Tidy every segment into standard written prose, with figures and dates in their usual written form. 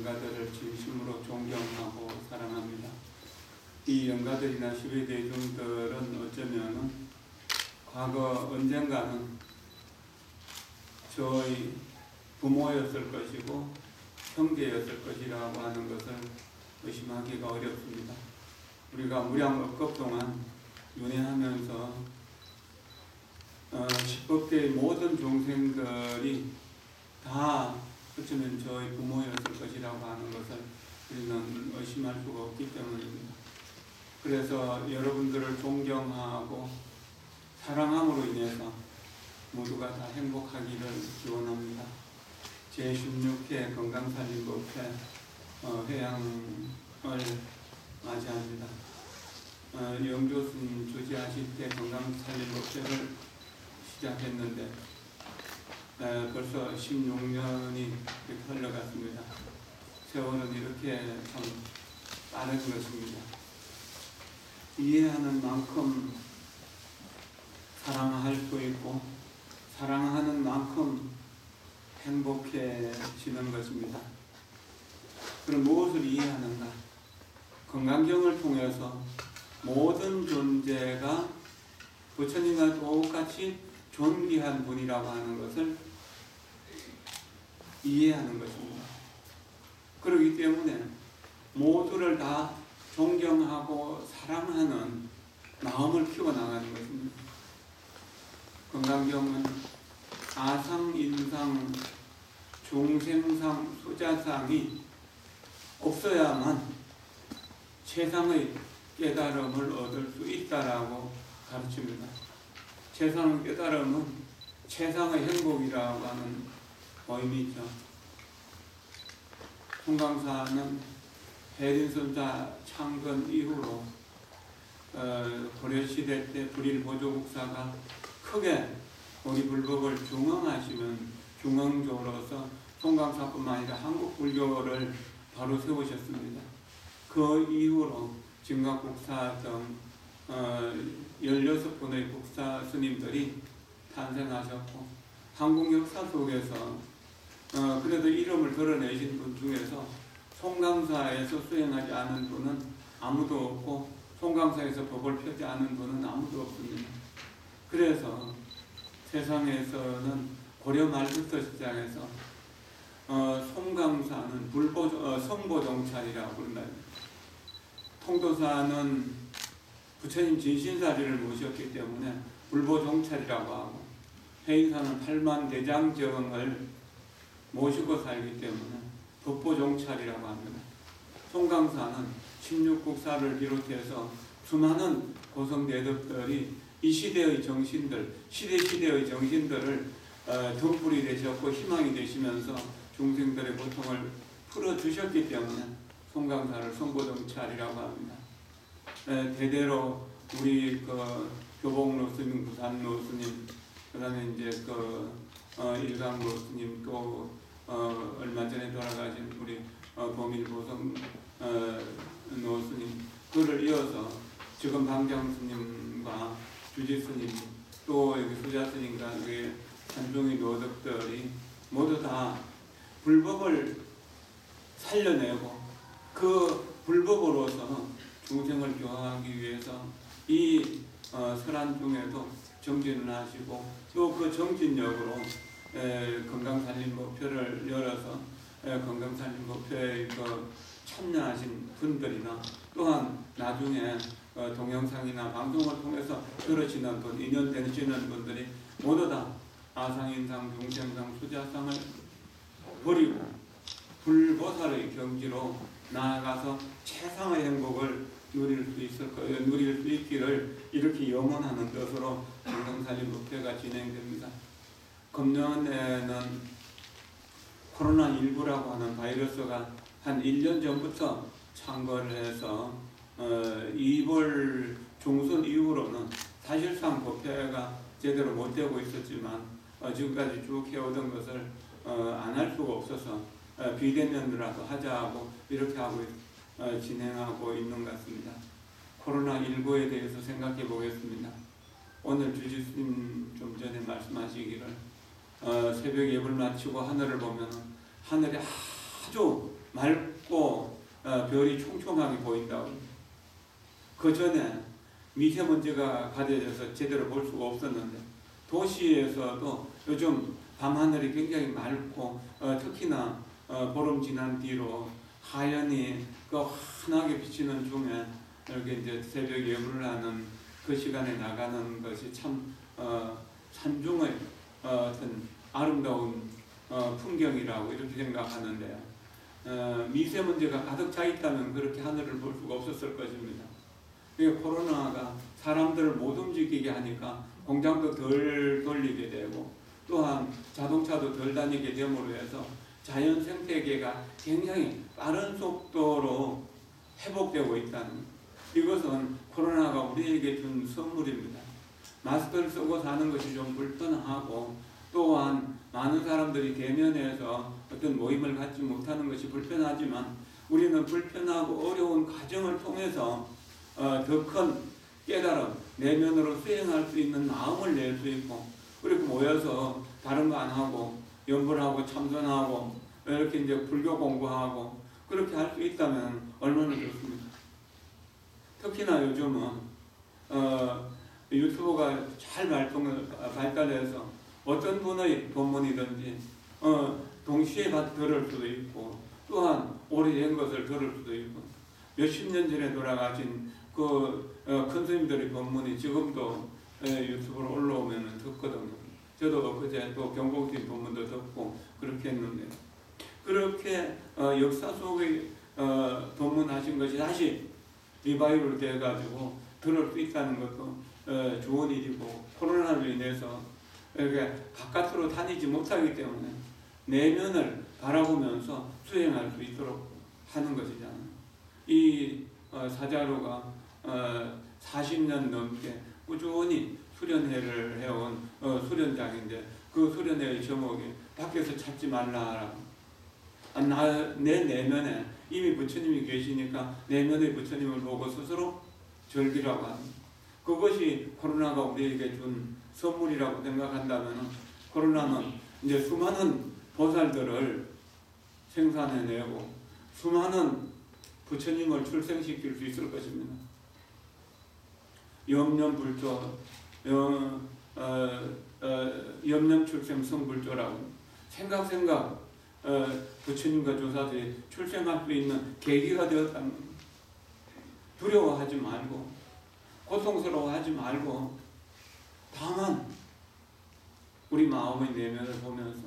영가들을 진심으로 존경하고 사랑합니다. 이 영가들이나 시베대중들은 어쩌면 과거 언젠가는 저의 부모였을 것이고 형제였을 것이라고 하는 것을 의심하기가 어렵습니다. 우리가 무량억겁 동안 윤회하면서 10법계의 모든 중생들이 다 어쩌면 저희 부모였을 것이라고 하는 것을 우리는 의심할 수가 없기 때문입니다. 그래서 여러분들을 존경하고 사랑함으로 인해서 모두가 다 행복하기를 기원합니다. 제16회 건강살림법회 회양을 맞이합니다. 영조스님 주재하실 때 건강살림법회를 시작했는데 벌써 16년이 흘러갔습니다. 세월은 이렇게 참 빠른 것입니다. 이해하는 만큼 사랑할 수 있고 사랑하는 만큼 행복해지는 것입니다. 그럼 무엇을 이해하는가? 건강경을 통해서 모든 존재가 부처님과 똑같이 존귀한 분이라고 하는 것을 이해하는 것입니다. 그렇기 때문에 모두를 다 존경하고 사랑하는 마음을 키워나가는 것입니다. 건강경은 아상, 인상, 중생상, 수자상이 없어야만 최상의 깨달음을 얻을 수 있다라고 가르칩니다. 최상의 깨달음은 최상의 행복이라고 하는 의미죠. 송강사는 해린선사 창건 이후로 고려시대 때 불일보조국사가 크게 우리 불법을 중흥하시는 중흥조로서 송강사뿐만 아니라 한국 불교를 바로 세우셨습니다. 그 이후로 진각국사 등 16분의 국사 스님들이 탄생하셨고 한국 역사 속에서 그래도 이름을 드러내신 분 중에서 송강사에서 수행하지 않은 분은 아무도 없고 송강사에서 법을 펴지 않은 분은 아무도 없습니다. 그래서 세상에서는 고려 말부터 시작해서 송강사는 성보정찰이라고 부른다. 통도사는 부처님 진신사리를 모셨기 때문에 불보정찰이라고 하고, 해인사는 8만 대장정을 모시고 살기 때문에 법보정찰이라고 합니다. 송강사는 16국사를 비롯해서 수많은 고성대덕들이 이 시대의 정신들, 시대의 정신들을 등불이 되셨고 희망이 되시면서 중생들의 고통을 풀어주셨기 때문에 송강사를 성보정찰이라고 합니다. 대대로 우리 교봉로 스님, 구산로 스님, 그 다음에 이제 일강로 스님, 또 얼마 전에 돌아가신 우리 범일보성 노 스님, 그를 이어서 지금 방장 스님과 주지 스님, 또 여기 수자 스님과 여기 산종의 노덕들이 모두 다 불법을 살려내고 그 불법으로서 중생을 교화하기 위해서 이 설한 중에도 정진을 하시고 또 그 정진력으로 건강살림법회를 열어서 건강살림법회에 참여하신 분들이나 또한 나중에 동영상이나 방송을 통해서 들으시는 분, 인연 되시는 분들이 모두 다 아상인상, 중생상, 수자상을 버리고 불보살의 경지로 나아가서 최상의 행복을 누릴 수 있기를 이렇게 염원하는 뜻으로 건강살림법회가 진행됩니다. 금년에는 코로나19라고 하는 바이러스가 한 1년 전부터 창궐을 해서 2월 중순 이후로는 사실상 법회가 제대로 못 되고 있었지만 지금까지 쭉 해오던 것을 안 할 수가 없어서 비대면이라도 하자고 이렇게 하고 진행하고 있는 것 같습니다. 코로나19에 대해서 생각해 보겠습니다. 오늘 주지스님 좀 전에 말씀하시기를 새벽 예불 마치고 하늘을 보면 하늘에 아주 맑고 별이 촘촘하게 보인다고. 그 전에 미세먼지가 가려져서 제대로 볼 수가 없었는데 도시에서도 요즘 밤하늘이 굉장히 맑고 특히나 보름 지난 뒤로 하연이 그 환하게 비치는 중에 이렇게 이제 새벽 예불을 하는 그 시간에 나가는 것이 참 산중의 어떤 아름다운 풍경이라고 이렇게 생각하는데 미세먼지가 가득 차 있다면 그렇게 하늘을 볼 수가 없었을 것입니다. 코로나가 사람들을 못 움직이게 하니까 공장도 덜 돌리게 되고 또한 자동차도 덜 다니게 됨으로 해서 자연 생태계가 굉장히 빠른 속도로 회복되고 있다는, 이것은 코로나가 우리에게 준 선물입니다. 마스크를 쓰고 사는 것이 좀 불편하고 또한 많은 사람들이 대면해서 어떤 모임을 갖지 못하는 것이 불편하지만 우리는 불편하고 어려운 과정을 통해서 더 큰 깨달음, 내면으로 수행할 수 있는 마음을 낼 수 있고, 그렇게 모여서 다른 거 안 하고 연불하고 참선하고 이렇게 이제 불교 공부하고 그렇게 할 수 있다면 얼마나 좋습니까? 특히나 요즘은 유튜브가 잘 발달해서 어떤 분의 본문이든지 동시에 들을 수도 있고 또한 오래된 것을 들을 수도 있고, 몇십 년 전에 돌아가신 큰 스님들의 법문이 지금도 유튜브로 올라오면 듣거든요. 저도 그제 또 경복진 법문도 듣고 그렇게 했는데, 그렇게 역사 속의 법문하신 것이 다시 리바이벌 돼가지고 들을 수 있다는 것도 좋은 일이고, 코로나로 인해서 이렇게 바깥으로 다니지 못하기 때문에 내면을 바라보면서 수행할 수 있도록 하는 것이잖아요. 이 사자로가 40년 넘게 꾸준히 수련회를 해온 수련장인데 그 수련회의 제목이 밖에서 찾지 말라라고. 내 내면에 이미 부처님이 계시니까 내면의 부처님을 보고 스스로 즐기라고 합니다. 그것이 코로나가 우리에게 준 선물이라고 생각한다면 코로나는 이제 수많은 보살들을 생산해내고 수많은 부처님을 출생시킬 수 있을 것입니다. 염념불조, 염념출생 성불조라고 생각 부처님과 조사들이 출생할 수 있는 계기가 되었다는 겁니다. 두려워하지 말고 고통스러워하지 말고 다만 우리 마음의 내면을 보면서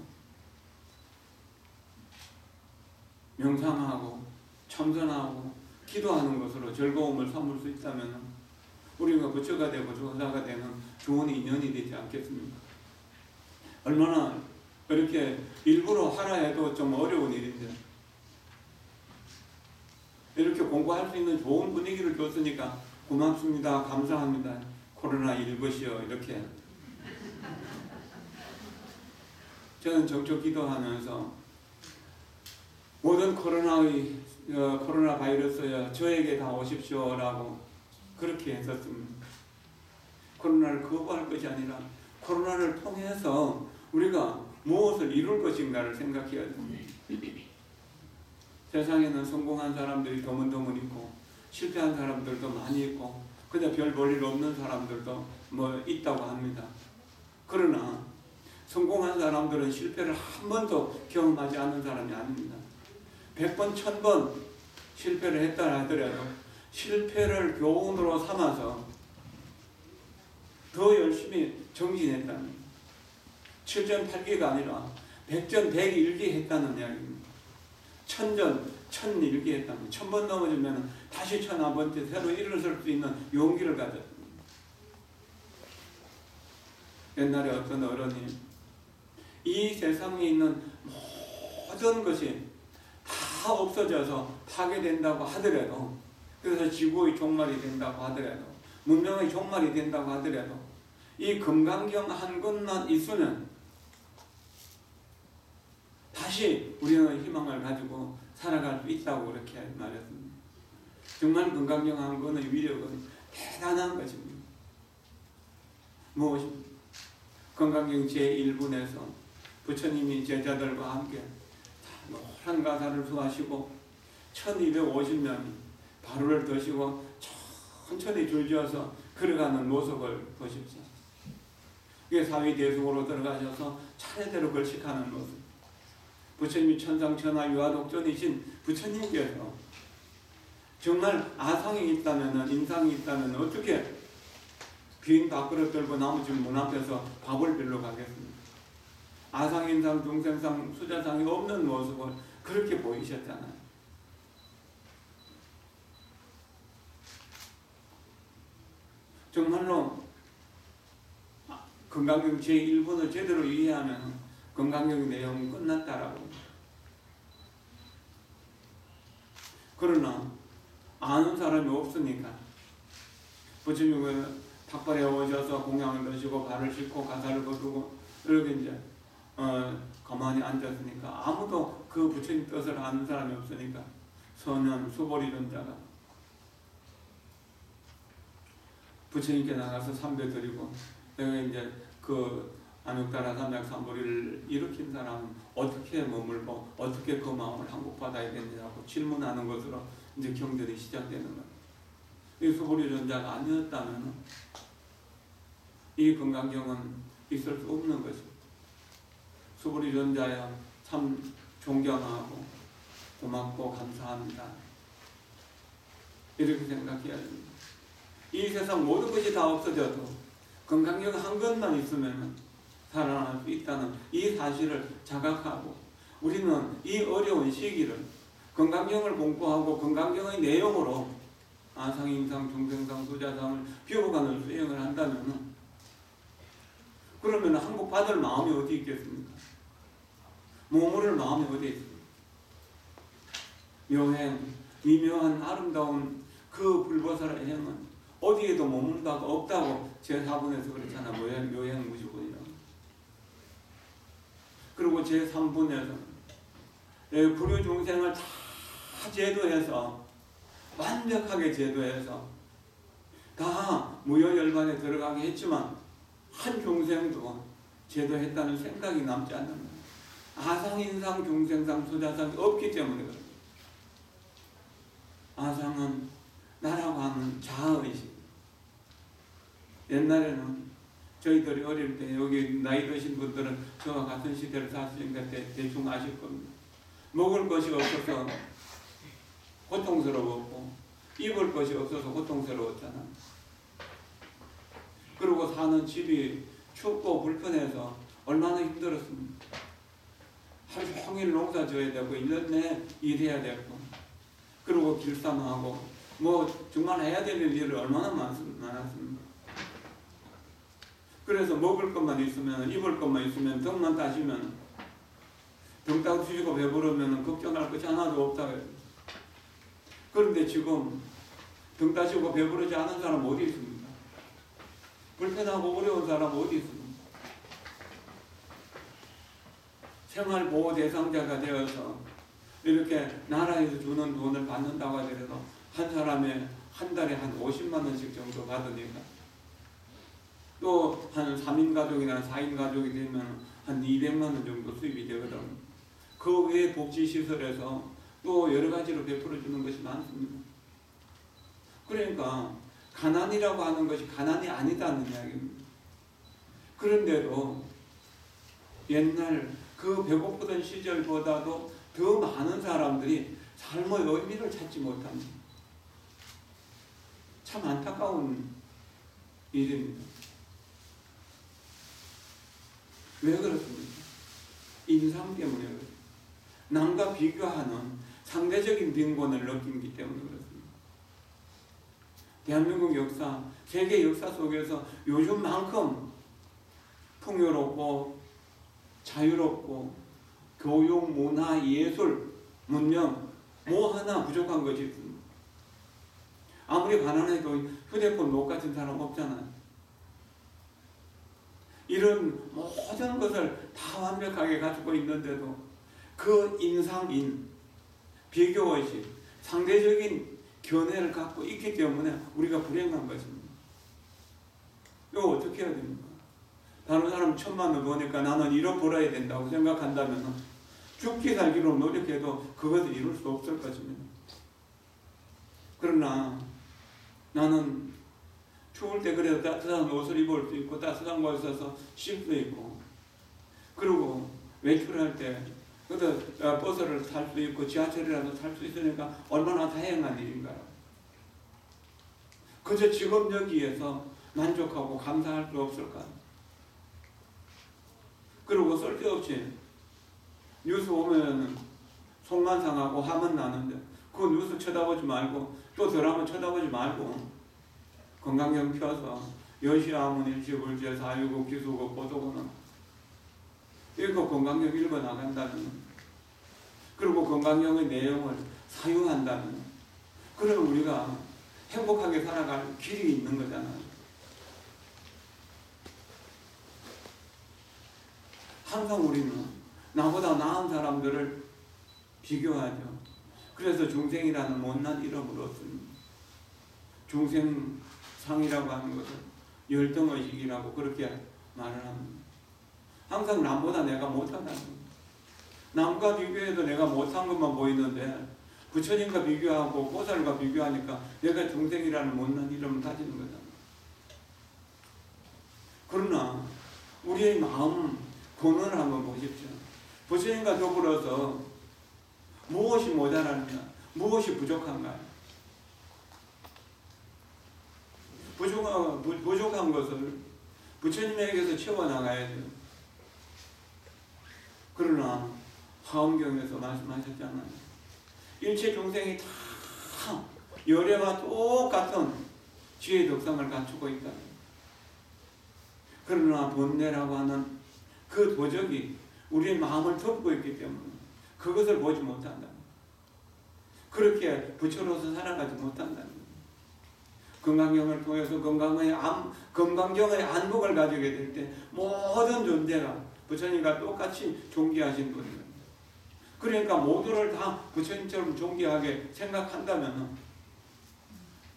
명상하고 참선하고 기도하는 것으로 즐거움을 삼을 수 있다면 우리가 부처가 되고 조사가 되는 좋은 인연이 되지 않겠습니까? 얼마나 이렇게 일부러 하라 해도 좀 어려운 일인데 이렇게 공부할 수 있는 좋은 분위기를 줬으니까 고맙습니다. 감사합니다. 코로나 일것이요. 이렇게 저는 적극 기도하면서 모든 코로나 바이러스여 저에게 다 오십시오라고 그렇게 했었습니다. 코로나를 거부할 것이 아니라 코로나를 통해서 우리가 무엇을 이룰 것인가를 생각해야 됩니다. 세상에는 성공한 사람들이 드문드문 있고 실패한 사람들도 많이 있고 그냥 별 볼일 없는 사람들도 뭐 있다고 합니다. 그러나 성공한 사람들은 실패를 한 번도 경험하지 않은 사람이 아닙니다. 100번, 1000번 실패를 했다 하더라도 실패를 교훈으로 삼아서 더 열심히 정진했다는 7전 8기가 아니라 100전 101기 했다는 이야기입니다. 1000전 1001기 했다는 1000번 넘어지면 다시 1001번째 새로 일어설 수 있는 용기를 가졌습니다. 옛날에 어떤 어른이 이 세상에 있는 모든 것이 다 없어져서 파괴된다고 하더라도, 그래서 지구의 종말이 된다고 하더라도, 문명의 종말이 된다고 하더라도 이 금강경 한 권만 있으면 다시 우리는 희망을 가지고 살아갈 수 있다고 그렇게 말했습니다. 정말 금강경 한 권의 위력은 대단한 것입니다. 무엇입니까? 금강경 제1분에서 부처님이 제자들과 함께 노란 가사를 수하시고 1250년 바로를 드시고 천천히 줄지어서 걸어가는 모습을 보십시오. 이게 사위대속으로 들어가셔서 차례대로 걸식하는 모습. 부처님이 천상천하 유아독존이신 부처님께서 정말 아상이 있다면, 인상이 있다면 어떻게 빈 밥그릇 들고 나무집 문 앞에서 밥을 빌러 가겠습니까? 아상, 인상, 중생상, 수자상이 없는 모습을 그렇게 보이셨잖아요. 정말로 건강경 제1번을 제대로 이해하면 건강경 내용은 끝났다라고. 그러나 아는 사람이 없으니까 부처님은 닭발에 오셔서 공양을 드시고 발을 씻고 가사를 거두고 이렇게 이제 가만히 앉았으니까 아무도 그 부처님 뜻을 아는 사람이 없으니까 선현 수보리존자가 부처님께 나가서 삼배 드리고 내가 이제 그 안육다라 삼약삼보리를 일으킨 사람은 어떻게 머물고 어떻게 그 마음을 항복받아야 되느냐고 질문하는 것으로 이제 경전이 시작되는 거예요. 이 수보리존자가 아니었다면 이 건강경은 있을 수 없는 것이죠. 수보리존자야 참 존경하고 고맙고 감사합니다. 이렇게 생각해야 됩니다. 이 세상 모든 것이 다 없어져도 건강경 한 것만 있으면 살아날 수 있다는 이 사실을 자각하고 우리는 이 어려운 시기를 건강경을 공부하고 건강경의 내용으로 아상, 인상, 중생상, 수자상을 비워가는 수행을 한다면 그러면 항복받을 마음이 어디 있겠습니까? 머무를 마음이 어디 있습니까? 묘행, 미묘한 아름다운 그 불보살의 행은 어디에도 머무는 바가 없다고 제4분에서 그랬잖아. 묘행 무지분이라고. 그리고 제3분에서 불유 중생을 다 제도해서 완벽하게 제도해서 다 무효열반에 들어가게 했지만 한 중생도 제도했다는 생각이 남지 않는 거예요. 아상, 인상, 중생상, 수자상이 없기 때문에 그래요. 아상은 나라고 하는 자아의식. 옛날에는 저희들이 어릴 때 여기 나이 드신 분들은 저와 같은 시대를 사시니까 대충 아실 겁니다. 먹을 것이 없어서 고통스러웠고 입을 것이 없어서 고통스러웠잖아. 그리고 사는 집이 춥고 불편해서 얼마나 힘들었습니까? 하루 종일 농사 져야 되고 1년 내에 일해야 되고 그리고 길쌈하고 뭐 정말 해야 되는 일이 얼마나 많았습니까? 그래서 먹을 것만 있으면 입을 것만 있으면 등만 따시면 등 따시고 배부르면 걱정할 것이 하나도 없다. 그런데 지금 등 따시고 배부르지 않은 사람 어디 있습니까? 불편하고 어려운 사람 어디 있습니까? 생활보호 대상자가 되어서 이렇게 나라에서 주는 돈을 받는다고 하더라도 한 사람에 한 달에 한 50만 원씩 정도 받으니까 또 한 3인 가족이나 4인 가족이 되면 한 200만 원 정도 수입이 되거든. 그 외에 복지시설에서 또 여러 가지로 베풀어주는 것이 많습니다. 그러니까 가난이라고 하는 것이 가난이 아니다는 이야기입니다. 그런데도 옛날 그 배고프던 시절보다도 더 많은 사람들이 삶의 의미를 찾지 못합니다. 참 안타까운 일입니다. 왜 그렇습니까? 인상 때문에 그렇습니다. 남과 비교하는 상대적인 빈곤을 느끼기 때문에 그렇습니다. 대한민국 역사, 세계 역사 속에서 요즘만큼 풍요롭고 자유롭고 교육, 문화, 예술, 문명 뭐 하나 부족한 것이 있습니다. 아무리 가난해도 휴대폰 못 가진 사람 없잖아요. 이런 모든 것을 다 완벽하게 가지고 있는데도 그 인상인, 비교의식, 상대적인 견해를 갖고 있기 때문에 우리가 불행한 것입니다. 이거 어떻게 해야 됩니까? 다른 사람 1,000만 원 버니까 나는 1억 벌어야 된다고 생각한다면 죽기 살기로 노력해도 그것을 이룰 수 없을 것입니다. 그러나 나는 추울 때 그래도 따뜻한 옷을 입을 수 있고 따뜻한 곳에 서서 쉴 수 있고, 그리고 외출할 때 버스를 탈 수 있고 지하철이라도 탈 수 있으니까 얼마나 다행한 일인가요? 그저 지금 여기에서 만족하고 감사할 수 없을까? 그리고 쓸데없이 뉴스 보면 속만 상하고 화만 나는데 그 뉴스 쳐다보지 말고 또 드라마 쳐다보지 말고 건강경 펴서 여시아문 일시불제 사유국 기수국 보도고는 읽고 건강경 읽어 나간다면, 그리고 건강경의 내용을 사용한다면, 그러면 우리가 행복하게 살아갈 길이 있는 거잖아요. 항상 우리는 나보다 나은 사람들을 비교하죠. 그래서 중생이라는 못난 이름을 얻습니다. 중생상이라고 하는 것은 열등의식이라고 그렇게 말을 합니다. 항상 남보다 내가 못한다는 겁니다. 남과 비교해도 내가 못한 것만 보이는데 부처님과 비교하고 보살과 비교하니까 내가 중생이라는 못난 이름을 가지는 거잖아요. 그러나 우리의 마음 근원을 한번 보십시오. 부처님과 더불어서 무엇이 모자라느냐, 무엇이 부족한가요? 부족한 것을 부처님에게서 채워나가야 돼요. 그러나 화엄경에서 말씀하셨잖아요. 일체 중생이 다 열애와 똑같은 지혜 덕상을 갖추고 있다. 그러나 번뇌라고 하는 그 도적이 우리의 마음을 덮고 있기 때문에 그것을 보지 못한다. 그렇게 부처로서 살아가지 못한다. 건강경을 통해서 건강경의 안목을 가지게 될 때 모든 존재가 부처님과 똑같이 존귀하신 분입니다. 그러니까 모두를 다 부처님처럼 존귀하게 생각한다면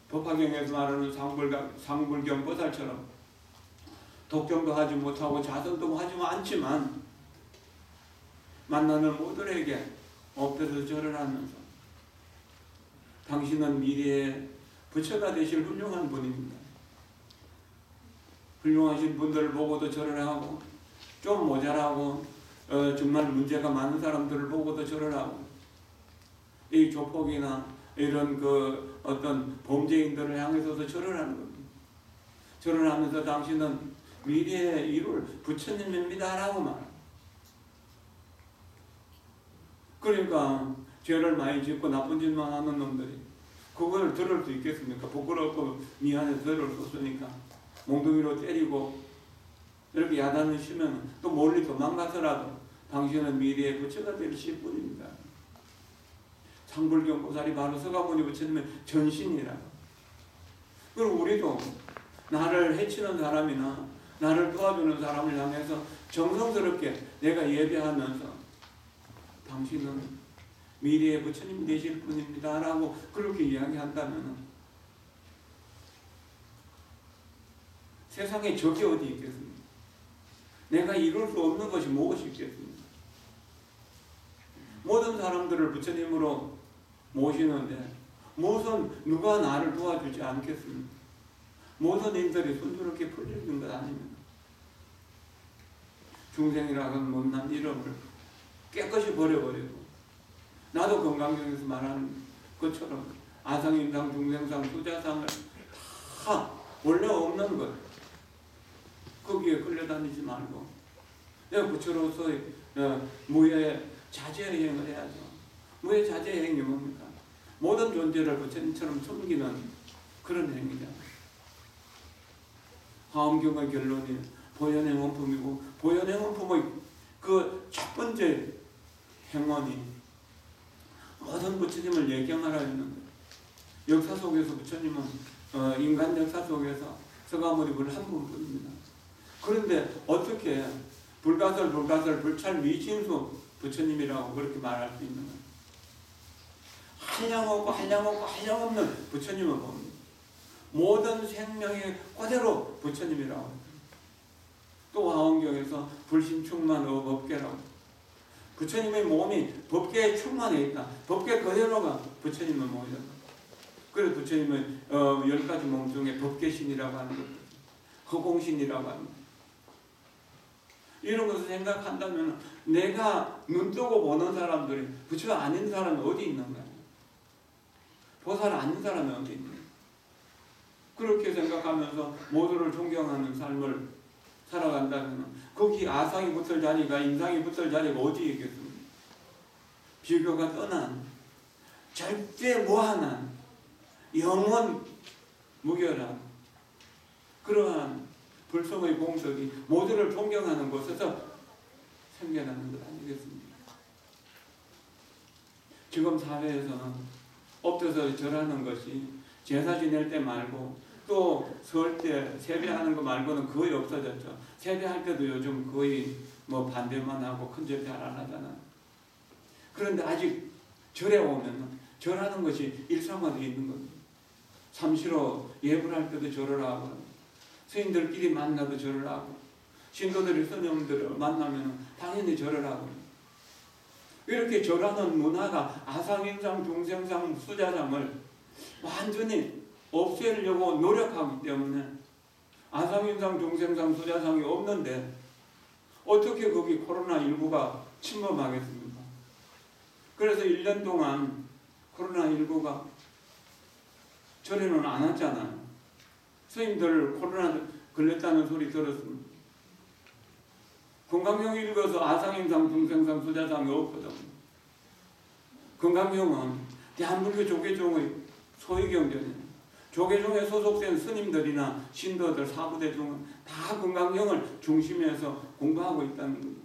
법화경에서 말하는 상불경 보살처럼 독점도 하지 못하고 자선도 하지 않지만 만나는 모두에게 엎드려 절을 하면서 당신은 미래의 부처가 되실 훌륭한 분입니다. 훌륭하신 분들을 보고도 절을 하고, 좀 모자라고 정말 문제가 많은 사람들을 보고도 절을 하고, 이 조폭이나 이런 어떤 범죄인들을 향해서도 절을 하는 겁니다. 절을 하면서 당신은 미래에 이룰 부처님입니다 라고 말합니다. 그러니까 죄를 많이 짓고 나쁜 짓만 하는 놈들이 그걸 들을 수 있겠습니까? 부끄럽고 미안해서 들을 수 없으니까 몽둥이로 때리고 이렇게 야단을 치면 또 멀리 도망가서라도 당신은 미래의 부처가 되실 분입니다. 상불경 보살이 바로 서가모니 부처님의 전신이라. 그리고 우리도 나를 해치는 사람이나 나를 도와주는 사람을 향해서 정성스럽게 내가 예배하면서 당신은 미래의 부처님 되실 분입니다 라고 그렇게 이야기한다면 세상에 적이 어디 있겠습니까? 내가 이룰 수 없는 것이 무엇이 있겠습니까? 모든 사람들을 부처님으로 모시는데 무슨 누가 나를 도와주지 않겠습니까? 모든 일들이 순조롭게 풀리는 것 아닙니다. 중생이라는 못난 이름을 깨끗이 버려버리고 나도 건강경에서 말하는 것처럼 아상인상, 중생상, 수자상을 다 원래 없는 것 거기에 끌려다니지 말고 내가 부처로서의 무예 자제행을 해야죠. 무예 자제행이 뭡니까? 모든 존재를 부처님처럼 섬기는 그런 행위죠. 화엄경의 결론이 보현행 원품이고 보현행 원품의 그 첫 번째 행원이 모든 부처님을 예경하라 했는데 역사 속에서 부처님은 인간 역사 속에서 서가모니불 한 분뿐입니다. 그런데 어떻게 불가설 불찰 미진수 부처님이라고 그렇게 말할 수 있는 거예요? 한량없고 한량없는 부처님을 봅니다. 모든 생명이 그대로 부처님이라고 합니다. 또 화엄경에서 불심충만 법계라고 부처님의 몸이 법계에 충만해 있다. 법계 그대로가 부처님의 몸이다. 그래서 부처님은 10가지 몸 중에 법계신이라고 하는 것, 허공신이라고 하는 것. 이런 것을 생각한다면 내가 눈 뜨고 보는 사람들이 부처 아닌 사람이 어디 있는가? 보살 아닌 사람이 어디 있는가? 그렇게 생각하면서 모두를 존경하는 삶을 살아간다면 거기 아상이 붙을 자리가, 인상이 붙을 자리가 어디 있겠습니까? 비교가 떠난 절대 무한한 영원 무결한 그러한 불성의 공덕이 모두를 존경하는 곳에서 생겨나는 것 아니겠습니까? 지금 사회에서는 엎드서 절하는 것이 제사 지낼 때 말고 또 설 때 세배하는 거 말고는 거의 없어졌죠. 세배할 때도 요즘 거의 뭐 반대만 하고 큰 절대 안 하잖아요. 그런데 아직 절에 오면 절하는 것이 일상화되어 있는 겁니다. 삼시로 예불 할 때도 절을 하고 스님들끼리 만나도 절을 하고 신도들이 스님들을 만나면 당연히 절을 하고 이렇게 절하는 문화가 아상인상, 중생상, 수자상을 완전히 없애려고 노력하기 때문에 아상인상, 중생상, 수자상이 없는데 어떻게 거기 코로나19가 침범하겠습니까? 그래서 1년 동안 코로나19가 절에는 안 왔잖아요. 스님들 코로나 걸렸다는 소리 들었습니다. 건강형 읽어서 아상인상, 중생상, 수자상이 없거든. 건강형은 대한불교 조계종의 소위경전이에요. 조계종에 소속된 스님들이나 신도들, 사부대중은 다 건강형을 중심에서 공부하고 있다는 겁니다.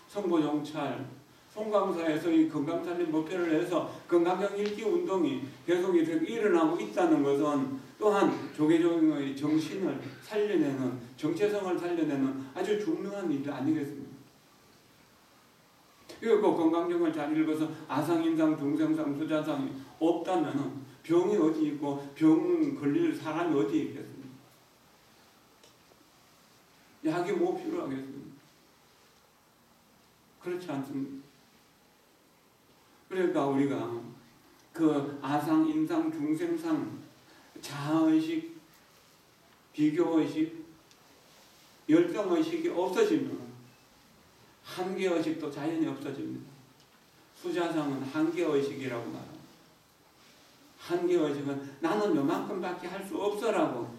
성보정찰, 송강사에서 이 건강살림 목표를 해서 건강형 읽기 운동이 계속 이렇게 일어나고 있다는 것은 또한 조계종의 정신을 살려내는, 정체성을 살려내는 아주 중요한 일 아니겠습니까? 이거 건강형을 잘 읽어서 아상인상, 중생상, 수자상이 없다면 병이 어디 있고 병 걸릴 사람이 어디 있겠습니까? 약이 뭐 필요하겠습니까? 그렇지 않습니까? 그러니까 우리가 그 아상, 인상, 중생상, 자아의식, 비교의식, 열정의식이 없어지면 한계의식도 자연히 없어집니다. 수자상은 한계의식이라고 말합니다. 한계의식은 나는 요만큼밖에 할 수 없어라고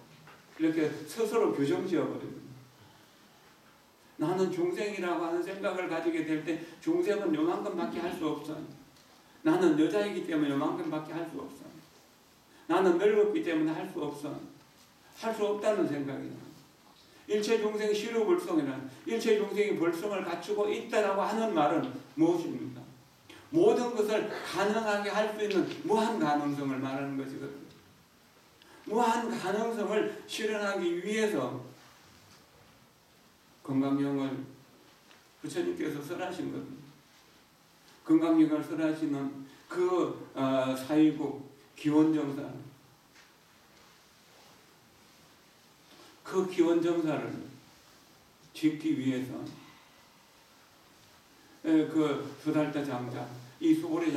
이렇게 스스로 규정 지어버립니다. 나는 중생이라고 하는 생각을 가지게 될 때 중생은 요만큼밖에 할 수 없어. 나는 여자이기 때문에 요만큼밖에 할 수 없어. 나는 늙었기 때문에 할 수 없어. 할 수 없다는 생각이다. 일체 중생 시루불성이란 일체 중생이 불성을 갖추고 있다라고 하는 말은 무엇입니까? 모든 것을 가능하게 할 수 있는 무한 가능성을 말하는 것이거든요. 무한 가능성을 실현하기 위해서 건강형을 부처님께서 설하신 겁니다. 건강형을 설하시는 그 사위국 기원정사, 그 기원정사를 짓기 위해서 그 수달자 장자, 이 수보리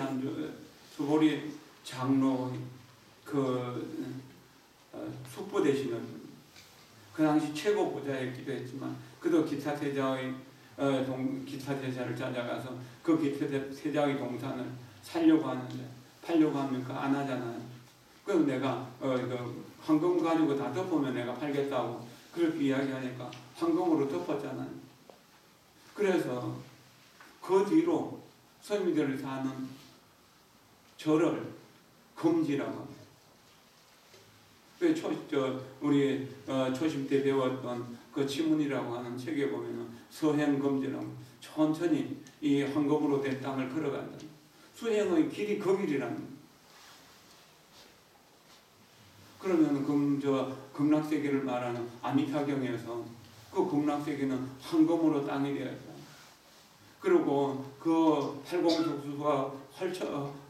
장로의 그 숙부 되시는 그 당시 최고 부자였기도 했지만 그도 기타 세자의 기타 세자를 찾아가서 그 기타 세자의 동산을 살려고 하는데 팔려고 합니까? 안 하잖아요. 그럼 내가 그 황금 가지고 다 덮으면 내가 팔겠다고 그렇게 이야기하니까 황금으로 덮었잖아요. 그래서 그 뒤로 스님들이 사는 절을 금지라고 합니다. 우리 초심 때 배웠던 그 지문이라고 하는 책에 보면은 서행금지라고 천천히 이 황금으로 된 땅을 걸어간다. 수행의 길이 그 길이라는 거예요. 그러면 극락세계를 말하는 아미타경에서 그 극락세계는 황금으로 땅이 되어 있다. 그리고 그 팔공족수가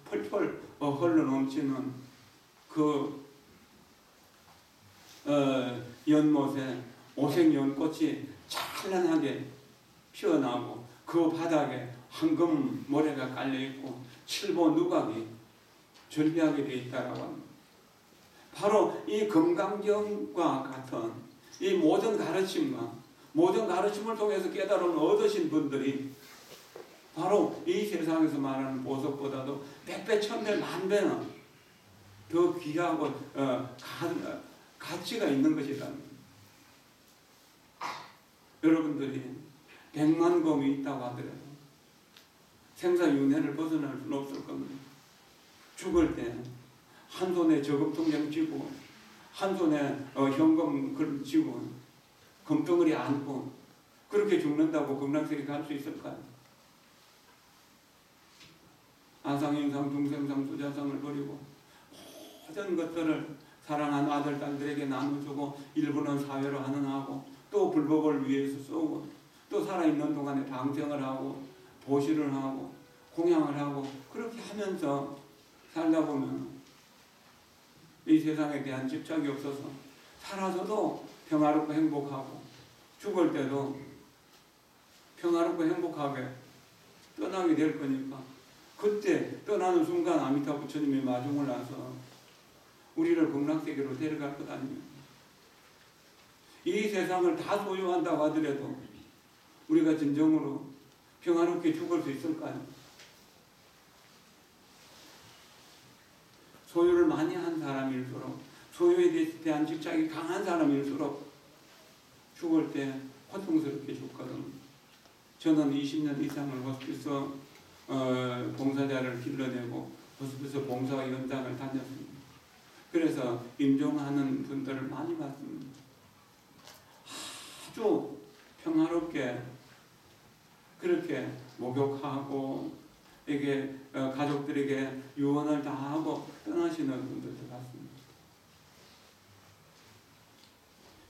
펄펄 흘러 넘치는 그 연못에 오색연꽃이 찬란하게 피어나고 그 바닥에 황금 모래가 깔려있고 칠보 누각이 존재하게 되어 있다라고 합니다. 바로 이 금강경과 같은 이 모든 가르침을 통해서 깨달음을 얻으신 분들이 바로 이 세상에서 말하는 보석보다도 100배, 1000배, 10,000배는 더 귀하고 가치가 있는 것이다. 여러분들이 100만 검이 있다고 하더라도 생사윤회를 벗어날 수는 없을 겁니다. 죽을 때 한 손에 저금통장 쥐고 한 손에 현금 쥐고 금덩어리 안고 그렇게 죽는다고 극락세계 갈 수 있을까요? 아상행상 중생상 수자상을 버리고 모든 것들을 사랑하는 아들 딸들에게 나눠주고 일부는 사회로 환원하고 또 불법을 위해서 쓰고 또 살아있는 동안에 방생을 하고 보시를 하고 공양을 하고 그렇게 하면서 살다 보면 이 세상에 대한 집착이 없어서 살아서도 평화롭고 행복하고 죽을 때도 평화롭고 행복하게 떠나게 될 거니까 그때 떠나는 순간 아미타 부처님이 마중을 나서 우리를 극락세계로 데려갈 것 아닙니까? 이 세상을 다 소유한다고 하더라도 우리가 진정으로 평화롭게 죽을 수 있을까요? 소유를 많이 한 사람일수록 소유에 대한 집착이 강한 사람일수록 죽을 때 고통스럽게 죽거든요. 저는 20년 이상을 호스피스 봉사자를 길러내고 호스피스 봉사위원장을 다녔습니다. 그래서 임종하는 분들을 많이 봤습니다. 아주 평화롭게 그렇게 목욕하고 이게 가족들에게 유언을 다 하고 떠나시는 분들도 봤습니다.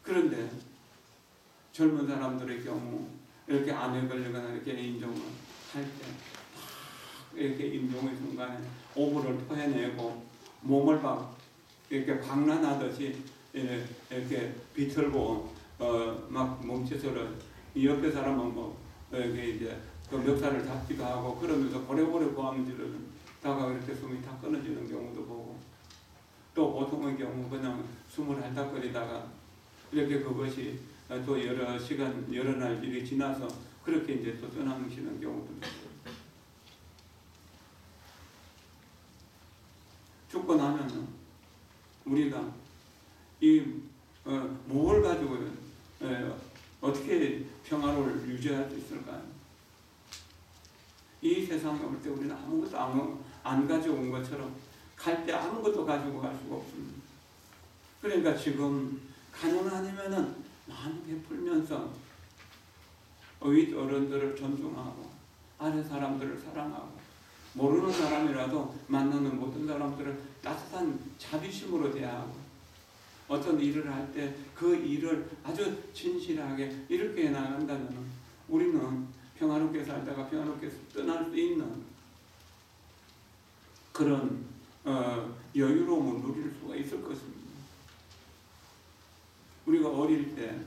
그런데 젊은 사람들의 경우 이렇게 암에 걸리거나 이렇게 임종을 할 때 이렇게 임종의 순간에 오물을 토해내고 몸을 막 이렇게 광란하듯이 이렇게 비틀고 막 몸짓을 이 옆에 사람은 뭐 이렇게 이제 그 멱살을 잡기도 하고 그러면서 고래고래 고함지를 다가 이렇게 숨이 다 끊어지는 경우도 보고 또 보통의 경우 그냥 숨을 헐떡거리다가 이렇게 그것이 또 여러 시간 여러 날들이 지나서 그렇게 이제 또 떠나시는 경우도 있어요. 죽고 나면은 우리가 이 뭘 가지고 어떻게 평화를 유지할 수 있을까요? 이 세상에 올 때 우리는 아무것도 안 가져온 것처럼 갈 때 아무것도 가지고 갈 수가 없습니다. 그러니까 지금 가능 아니면은 많이 베풀면서 윗 어른들을 존중하고 아래 사람들을 사랑하고 모르는 사람이라도 만나는 모든 사람들을 따뜻한 자비심으로 대하고 어떤 일을 할 때 그 일을 아주 진실하게 이렇게 해나간다면 우리는 평화롭게 살다가 평화롭게 떠날 수 있는 그런 여유로움을 누릴 수가 있을 것입니다. 우리가 어릴 때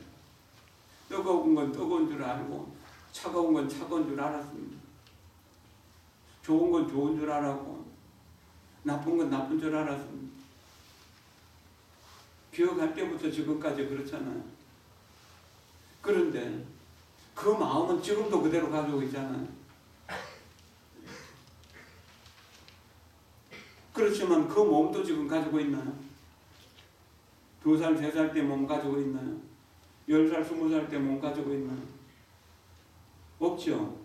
뜨거운 건 뜨거운 줄 알고 차가운 건 차가운 줄 알았습니다. 좋은 건 좋은 줄 알았고 나쁜 건 나쁜 줄 알았습니다. 기억할 때부터 지금까지 그렇잖아요. 그런데 그 마음은 지금도 그대로 가지고 있잖아요. 그렇지만 그 몸도 지금 가지고 있나요? 2살, 3살 때 몸 가지고 있나요? 10살, 20살 때 몸 가지고 있나요? 없죠.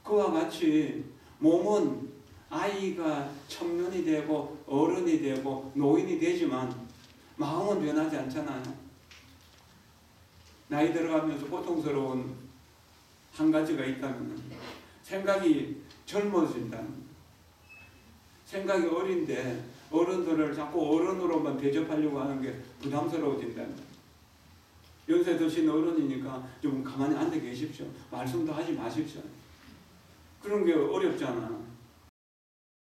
그와 같이 몸은 아이가 청년이 되고 어른이 되고 노인이 되지만 마음은 변하지 않잖아요. 나이 들어가면서 고통스러운 한 가지가 있다면 생각이 젊어진다. 생각이 어린데 어른들을 자꾸 어른으로만 대접하려고 하는 게 부담스러워진다. 연세 드신 어른이니까 좀 가만히 앉아 계십시오. 말씀도 하지 마십시오. 그런 게 어렵잖아.